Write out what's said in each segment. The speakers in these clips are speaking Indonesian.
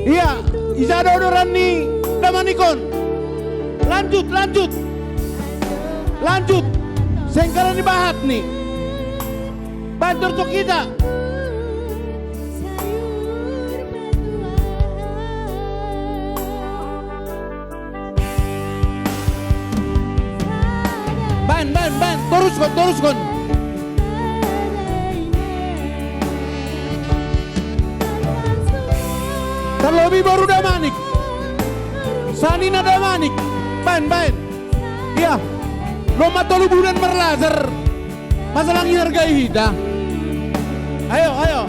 Iya, Izado Dorani Damanikon. Lanjut. Sengkaran dibahat nih. Bantur tuh kita. Ban. Terus kon. Terlebih baru Damanik. Sanina Damanik. Ban. Iya. Loma tolu bulan merlaser. Masalah ngihargai kita. Ayo. Ayo.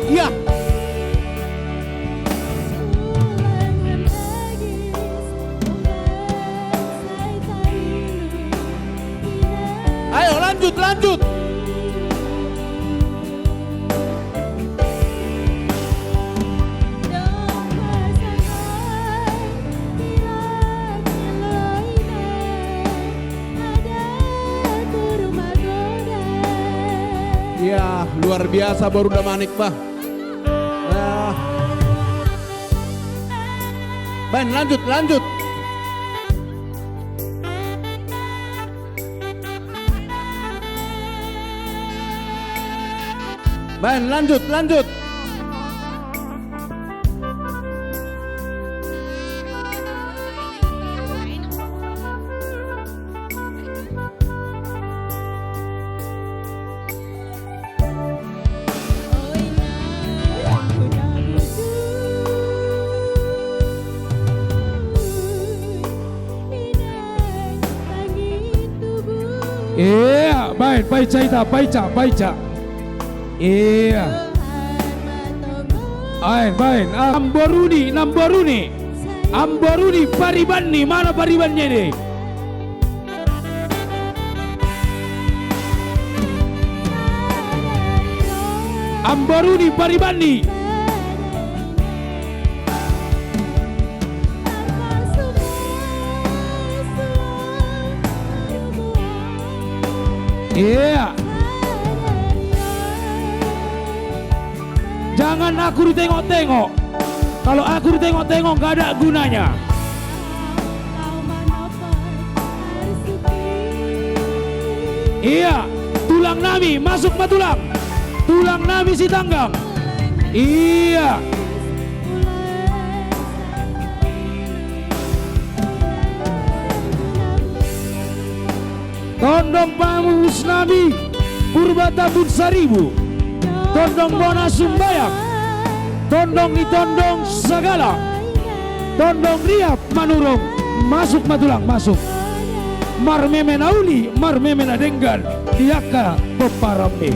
Iya. Ayo lanjut. Iya, luar biasa baru Damanik, bah. Nah. Ban, lanjut. Ban, lanjut. Iya, baca. Iya. Baik. Amboruni Pariban nih, mana Paribannya nih? Amboruni Pariban nih. Iya. Jangan aku ditengok-tengok. Kalau aku ditengok-tengok gak ada gunanya. Iya, tulang nami masuk matulang. Tulang nami si tanggang. Iya. Tondong pamus nabi Purbatabun Saribu. Tondong bona sumbayang. Tondong ditondong segala. Tondong riap manurung. Masuk matulang, masuk. Marmemena uli, marmemena denggan. Iaka peparambe.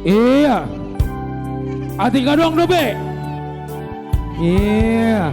Iya. Ati kadong dobe. Iya.